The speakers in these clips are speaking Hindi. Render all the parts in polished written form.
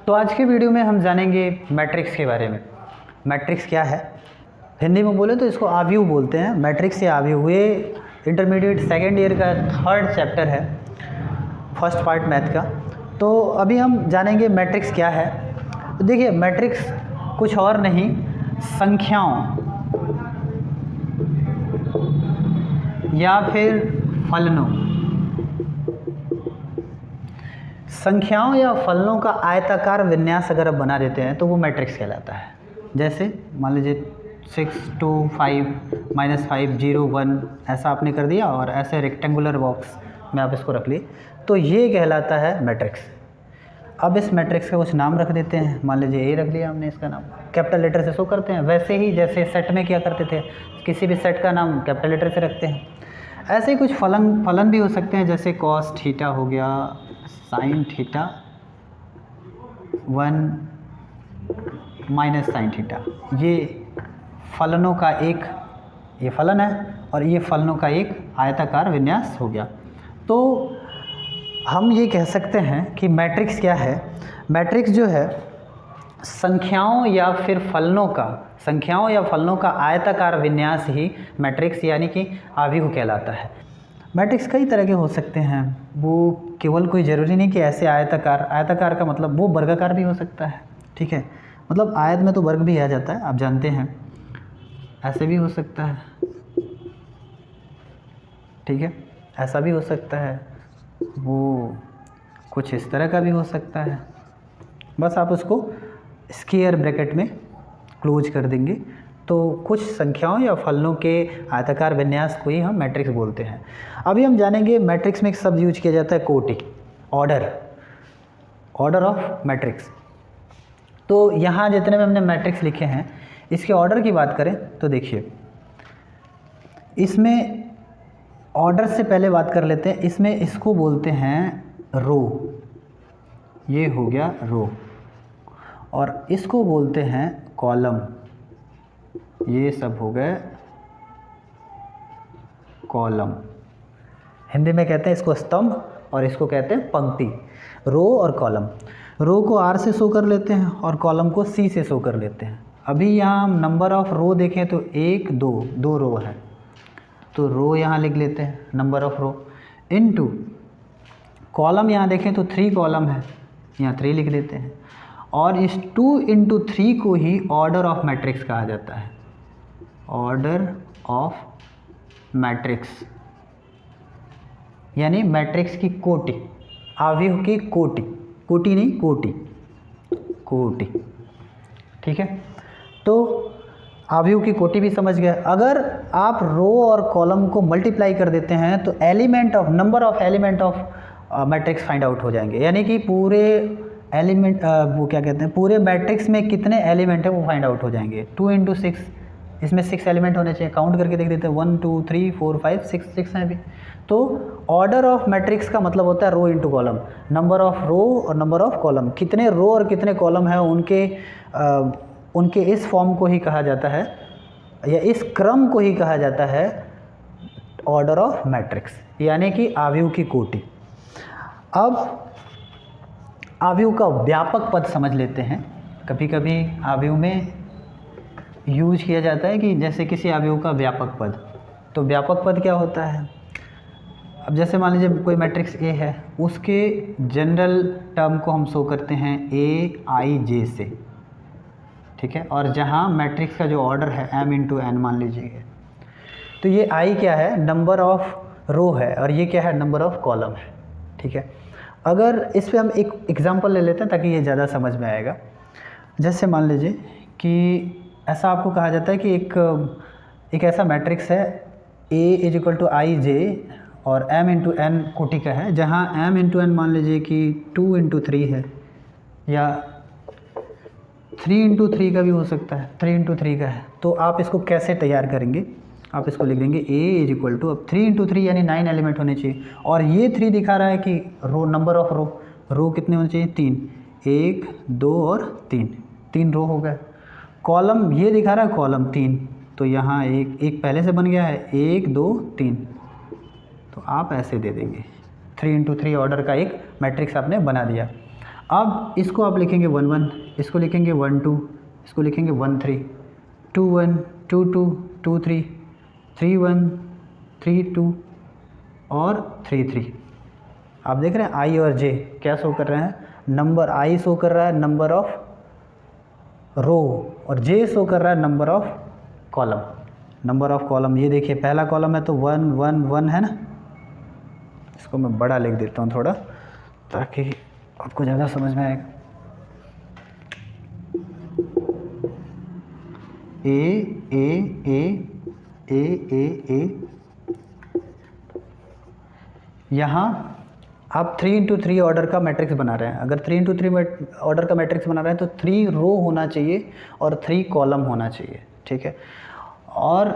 तो आज की वीडियो में हम जानेंगे मैट्रिक्स के बारे में। मैट्रिक्स क्या है, हिंदी में बोले तो इसको आव्यूह बोलते हैं। मैट्रिक्स या आव्यूह ये इंटरमीडिएट सेकेंड ईयर का 3rd चैप्टर है, फर्स्ट पार्ट मैथ का। तो अभी हम जानेंगे मैट्रिक्स क्या है। तो देखिए, मैट्रिक्स कुछ और नहीं, संख्याओं या फिर फलनों, संख्याओं या फलनों का आयताकार विन्यास अगर आप बना देते हैं तो वो मैट्रिक्स कहलाता है। जैसे मान लीजिए 6 2 5 -5 0 1 ऐसा आपने कर दिया और ऐसे रेक्टेंगुलर बॉक्स में आप इसको रख लिए, तो ये कहलाता है मैट्रिक्स। अब इस मैट्रिक्स का कुछ नाम रख देते हैं। मान लीजिए ए रख लिया हमने, इसका नाम कैपिटल लेटर से शो करते हैं। वैसे ही जैसे सेट में क्या करते थे, किसी भी सेट का नाम कैपिटल लेटर से रखते हैं, ऐसे ही कुछ फलन भी हो सकते हैं। जैसे कॉस थीटा हो गया, sine theta 1 minus sine theta, ये फलनों का एक ये फलन है और ये फलनों का एक आयताकार विन्यास हो गया। तो हम ये कह सकते हैं कि मैट्रिक्स क्या है। मैट्रिक्स जो है संख्याओं या फिर फलनों का आयताकार विन्यास ही मैट्रिक्स यानी कि आव्यूह कहलाता है। मैट्रिक्स कई तरह के हो सकते हैं, वो केवल कोई ज़रूरी नहीं कि ऐसे आयताकार का मतलब वो वर्गाकार भी हो सकता है। ठीक है, मतलब आयत में तो वर्ग भी आ जाता है, आप जानते हैं। ऐसे भी हो सकता है, ठीक है, ऐसा भी हो सकता है, वो कुछ इस तरह का भी हो सकता है। बस आप उसको स्क्वायर ब्रैकेट में क्लोज कर देंगे तो कुछ संख्याओं या फलनों के आयताकार विन्यास को ही हम मैट्रिक्स बोलते हैं। अभी हम जानेंगे मैट्रिक्स में एक शब्द यूज किया जाता है, कोटि, ऑर्डर ऑफ मैट्रिक्स। तो यहाँ जितने में हमने मैट्रिक्स लिखे हैं, इसके ऑर्डर की बात करें तो देखिए, इसमें ऑर्डर से पहले बात कर लेते हैं। इसमें इसको बोलते हैं रो, ये हो गया रो, और इसको बोलते हैं कॉलम, ये सब हो गए कॉलम। हिंदी में कहते हैं इसको स्तंभ और इसको कहते हैं पंक्ति। रो और कॉलम, रो को R से शो कर लेते हैं और कॉलम को C से शो कर लेते हैं। अभी यहाँ हम नंबर ऑफ़ रो देखें तो 1 2 रो है, तो रो यहाँ लिख लेते हैं, number of row, into column यहाँ देखें तो 3 कॉलम है, यहाँ 3 लिख लेते हैं। और इस 2 × 3 को ही ऑर्डर ऑफ मैट्रिक्स कहा जाता है, ऑर्डर ऑफ मैट्रिक्स, यानी मैट्रिक्स की कोटि, आव्यूह की कोटि नहीं कोटि। ठीक है, तो आव्यूह की कोटि भी समझ गए। अगर आप रो और कॉलम को मल्टीप्लाई कर देते हैं तो number of element of matrix find out हो जाएंगे, यानी कि पूरे एलिमेंट वो क्या कहते हैं, पूरे मैट्रिक्स में कितने एलिमेंट है वो फाइंड आउट हो जाएंगे। 2 × 6, इसमें 6 एलिमेंट होने चाहिए। काउंट करके देख देते हैं, 1 2 3 4 5 6 हैं अभी। तो ऑर्डर ऑफ मैट्रिक्स का मतलब होता है rho into column, number of रो और नंबर ऑफ कॉलम, कितने रो और कितने कॉलम हैं उनके इस फॉर्म को ही कहा जाता है, या इस क्रम को ही कहा जाता है ऑर्डर ऑफ मैट्रिक्स, यानी कि आव्यूह की कोटि। अब आव्यूह का व्यापक पद समझ लेते हैं। कभी कभी आव्यूह में यूज किया जाता है कि जैसे किसी आव्यूह का व्यापक पद, तो व्यापक पद क्या होता है। अब जैसे मान लीजिए कोई मैट्रिक्स ए है, उसके जनरल टर्म को हम शो करते हैं AIJ से, ठीक है, और जहाँ मैट्रिक्स का जो ऑर्डर है m × n मान लीजिए, तो ये I क्या है, नंबर ऑफ रो है, और ये क्या है, नंबर ऑफ कॉलम है। ठीक है, अगर इस पे हम एक एग्जांपल ले लेते हैं ताकि ये ज़्यादा समझ में आएगा। जैसे मान लीजिए कि ऐसा आपको कहा जाता है कि एक ऐसा मैट्रिक्स है A = IJ और m × n कोटि का है, जहाँ m × n मान लीजिए कि 2 × 3 है, या 3 × 3 का भी हो सकता है, 3 × 3 का है। तो आप इसको कैसे तैयार करेंगे, आप इसको लिख देंगे A = अब 3 × 3 यानी 9 एलिमेंट होने चाहिए, और ये 3 दिखा रहा है कि रो, नंबर ऑफ रो कितने होने चाहिए, 3, 1 2 और 3 रो हो गए। कॉलम ये दिखा रहा है कॉलम 3, तो यहाँ एक पहले से बन गया है, 1 2 3, तो आप ऐसे दे देंगे। 3 × 3 ऑर्डर का एक मैट्रिक्स आपने बना दिया। अब इसको आप लिखेंगे 1 1, इसको लिखेंगे 1 2, इसको लिखेंगे 1 3, 2 1, 2 2, 2 3, 3 1, 3 2 और 3 3। आप देख रहे हैं आई और जे क्या शो कर रहे हैं, नंबर आई शो कर रहा है नंबर ऑफ रो और जे शो कर रहा है number of column. Number of column ये देखिए पहला कॉलम है तो 1 1 1 है ना, इसको मैं बड़ा लिख देता हूँ थोड़ा ताकि आपको ज़्यादा समझ में आएगा। ए यहाँ आप 3 इंटू 3 ऑर्डर का मैट्रिक्स बना रहे हैं। अगर 3 इंटू 3 ऑर्डर का मैट्रिक्स बना रहे हैं तो 3 रो होना चाहिए और 3 कॉलम होना चाहिए, ठीक है। और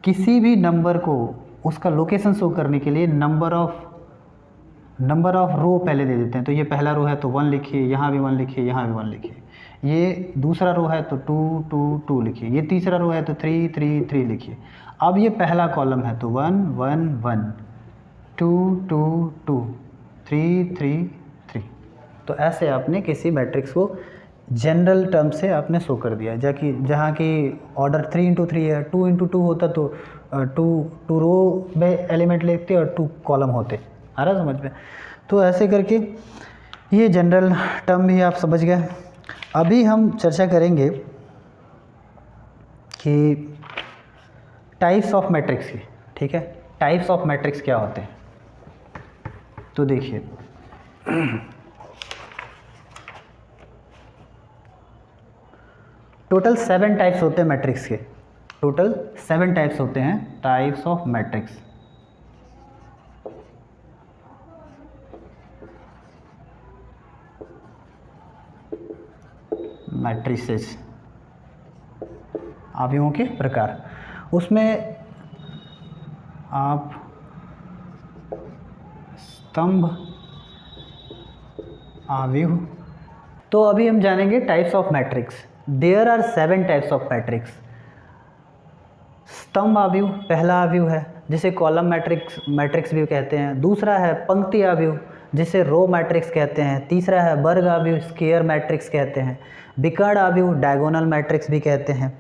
किसी भी नंबर को उसका लोकेशन शो करने के लिए नंबर ऑफ रो पहले दे देते हैं। तो ये पहला रो है तो 1 लिखिए, यहाँ भी 1 लिखिए, यहाँ भी 1 लिखिए। ये दूसरा रो है तो 2 2 2 लिखिए, ये तीसरा रो है तो 3 3 3 लिखिए। अब ये पहला कॉलम है तो 1 1 1, 2 2 2, 3 3 3। तो ऐसे आपने किसी मैट्रिक्स को जनरल टर्म से आपने शो कर दिया, जहाँ की ऑर्डर 3 इंटू 3 है, 2 इंटू 2 होता तो 2 रो में एलिमेंट लिखते और 2 कॉलम होते। आ रहा समझ में? तो ऐसे करके ये जनरल टर्म भी आप समझ गए। अभी हम चर्चा करेंगे कि टाइप्स ऑफ मैट्रिक्स की, ठीक है। टाइप्स ऑफ मैट्रिक्स क्या होते हैं तो देखिए टोटल 7 टाइप्स होते हैं मैट्रिक्स के। टोटल 7 टाइप्स होते हैं टाइप्स ऑफ मैट्रिक्स। मैट्रिसेस आव्यूहों के प्रकार, उसमें आप स्तंभ आव्यूह। तो अभी हम जानेंगे types of matrix. There are 7 types of matrix. स्तंभ आव्यूह पहला आव्यूह है जिसे कॉलम मैट्रिक्स भी कहते हैं। दूसरा है पंक्ति आव्यूह जिसे रो मैट्रिक्स कहते हैं। तीसरा है वर्ग आव्यूह स्क्वायर मैट्रिक्स कहते हैं। विकर्ण आव्यूह डायगोनल मैट्रिक्स भी कहते हैं।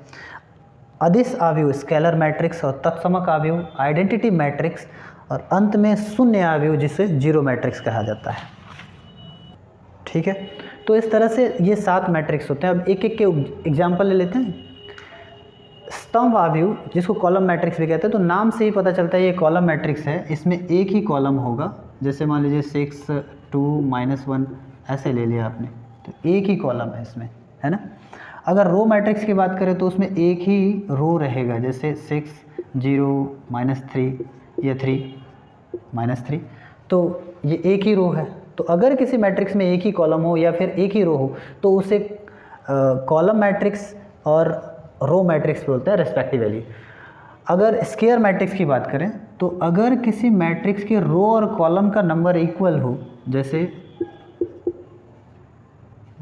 अदिश आव्यूह स्केलर मैट्रिक्स और तत्समक आव्यूह आइडेंटिटी मैट्रिक्स और अंत में शून्य आव्यूह जिसे जीरो मैट्रिक्स कहा जाता है, ठीक है। तो इस तरह से ये 7 मैट्रिक्स होते हैं। अब एक एक के एग्जाम्पल ले लेते हैं। स्तंभ आव्यूह जिसको कॉलम मैट्रिक्स भी कहते हैं, तो नाम से ही पता चलता है ये कॉलम मैट्रिक्स है। इसमें एक ही कॉलम होगा, जैसे मान लीजिए 6 2 -1 ऐसे ले लिया आपने, तो एक ही कॉलम है इसमें, है ना। अगर रो मैट्रिक्स की बात करें तो उसमें एक ही रो रहेगा, जैसे 6 0 -3 या 3 -3, तो ये एक ही रो है। तो अगर किसी मैट्रिक्स में एक ही कॉलम हो या फिर एक ही रो हो तो उसे कॉलम मैट्रिक्स और रो मैट्रिक्स बोलते हैं रेस्पेक्टिवली। अगर स्क्वायर मैट्रिक्स की बात करें तो अगर किसी मैट्रिक्स के रो और कॉलम का नंबर इक्वल हो, जैसे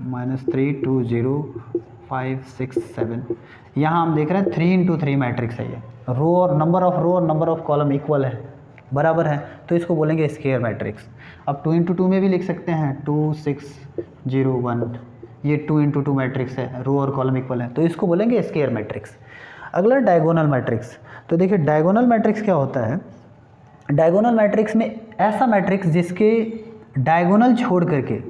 -3 2 0 5 6 7, यहाँ हम देख रहे हैं 3 इंटू 3 मैट्रिक्स है। ये रो और नंबर ऑफ कॉलम इक्वल है, बराबर है, तो इसको बोलेंगे स्क्वायर मैट्रिक्स। अब 2 इंटू 2 में भी लिख सकते हैं 2 6 0 1, ये 2 इंटू 2 मैट्रिक्स है, रो और कॉलम इक्वल है, तो इसको बोलेंगे स्क्वायर मैट्रिक्स। अगला डायगोनल मैट्रिक्स। तो देखिए डायगोनल मैट्रिक्स क्या होता है। डायगोनल मैट्रिक्स में ऐसा मैट्रिक्स जिसके डायगोनल छोड़ करके,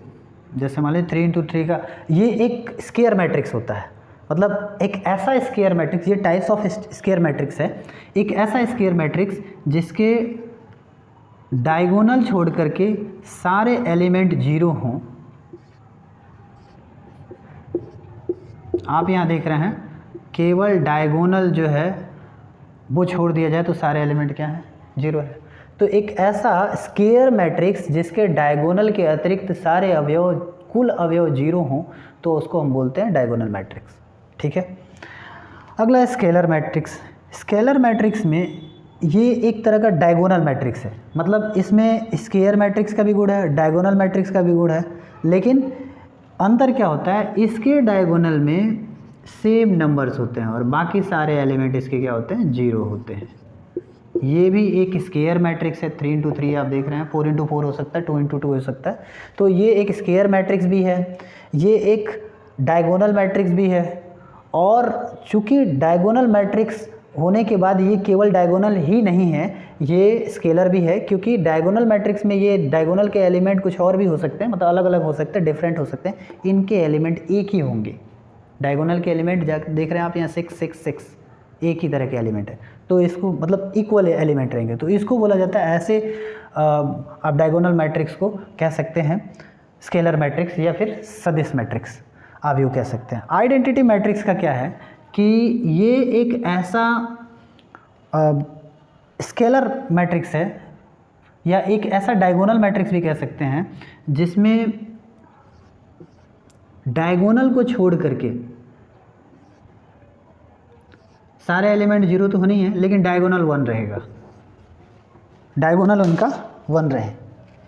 जैसे मान लीजिए 3 इंटू 3 का, ये एक स्क्वायर मैट्रिक्स होता है। मतलब एक ऐसा स्क्वायर मैट्रिक्स, ये टाइप्स ऑफ स्क्वायर मैट्रिक्स है, एक ऐसा स्क्वायर मैट्रिक्स जिसके डायगोनल छोड़ करके सारे एलिमेंट 0 हों। आप यहाँ देख रहे हैं केवल डायगोनल जो है वो छोड़ दिया जाए तो सारे एलिमेंट क्या हैं, 0 है। तो एक ऐसा स्क्वायर मैट्रिक्स जिसके डायगोनल के अतिरिक्त सारे अवयव, कुल अवयव 0 हों, तो उसको हम बोलते हैं डायगोनल मैट्रिक्स, ठीक है। अगला स्केलर मैट्रिक्स। स्केलर मैट्रिक्स में ये एक तरह का डायगोनल मैट्रिक्स है। मतलब इसमें स्क्वायर मैट्रिक्स का भी गुण है, डायगोनल मैट्रिक्स का भी गुण है, लेकिन अंतर क्या होता है, इसके डायगोनल में सेम नंबर्स होते हैं और बाकी सारे एलिमेंट इसके क्या होते हैं, 0 होते हैं। ये भी एक स्केयर मैट्रिक्स है, 3 × 3 आप देख रहे हैं, 4 × 4 हो सकता है, 2 × 2 हो सकता है। तो ये एक स्केयर मैट्रिक्स भी है, ये एक डायगोनल मैट्रिक्स भी है। और चूंकि डायगोनल मैट्रिक्स होने के बाद ये केवल डायगोनल ही नहीं है, ये स्केलर भी है, क्योंकि डायगोनल मैट्रिक्स में ये डायगोनल के एलिमेंट कुछ और भी हो सकते हैं, मतलब अलग अलग हो सकते हैं, डिफरेंट हो सकते हैं, इनके एलिमेंट एक ही होंगे। डायगोनल के एलिमेंट देख रहे हैं आप यहाँ 6 6 6 एक ही तरह के एलिमेंट है, तो इसको मतलब इक्वल एलिमेंट रहेंगे, तो इसको बोला जाता है ऐसे आप डायगोनल मैट्रिक्स को कह सकते हैं स्केलर मैट्रिक्स या फिर सदिश मैट्रिक्स आप यूँ कह सकते हैं। आइडेंटिटी मैट्रिक्स का क्या है कि ये एक ऐसा स्केलर मैट्रिक्स है या एक ऐसा डायगोनल मैट्रिक्स भी कह सकते हैं जिसमें डायगोनल को छोड़ करके सारे एलिमेंट 0 तो नहीं है, लेकिन डायगोनल 1 रहेगा, डायगोनल उनका 1 रहे।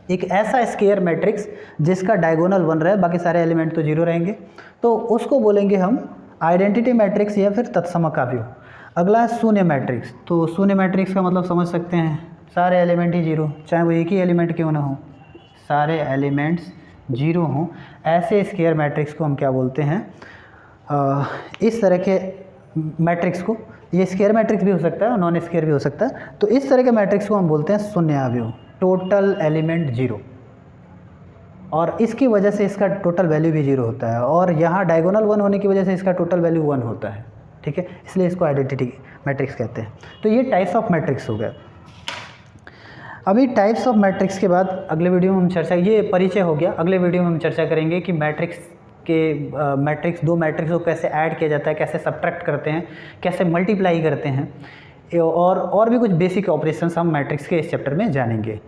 एक ऐसा स्केयर मैट्रिक्स जिसका डायगोनल 1 रहे, बाकी सारे एलिमेंट तो 0 रहेंगे, तो उसको बोलेंगे हम आइडेंटिटी मैट्रिक्स या फिर तत्समकाव्य। अगला है शून्य मैट्रिक्स। तो शून्य मैट्रिक्स का मतलब समझ सकते हैं, सारे एलिमेंट ही 0, चाहे वो एक ही एलिमेंट क्यों ना हो, सारे एलिमेंट्स 0 हों, ऐसे स्केयर मैट्रिक्स को हम क्या बोलते हैं, इस तरह के मैट्रिक्स को, ये स्केयर मैट्रिक्स भी हो सकता है और नॉन स्केयर भी हो सकता है, तो इस तरह के मैट्रिक्स को हम बोलते हैं शून्य अवयव, टोटल एलिमेंट 0, और इसकी वजह से इसका टोटल वैल्यू भी 0 होता है, और यहाँ डायगोनल 1 होने की वजह से इसका टोटल वैल्यू 1 होता है, ठीक है, इसलिए इसको आइडेंटिटी मैट्रिक्स कहते हैं। तो ये टाइप्स ऑफ मैट्रिक्स हो गए। अभी टाइप्स ऑफ मैट्रिक्स के बाद अगले वीडियो में हम चर्चा, ये परिचय हो गया, अगले वीडियो में हम चर्चा करेंगे कि मैट्रिक्स के मैट्रिक्स, दो मैट्रिक्स को कैसे ऐड किया जाता है, कैसे सब्ट्रैक्ट करते हैं, कैसे मल्टीप्लाई करते हैं, और भी कुछ बेसिक ऑपरेशंस हम मैट्रिक्स के इस चैप्टर में जानेंगे।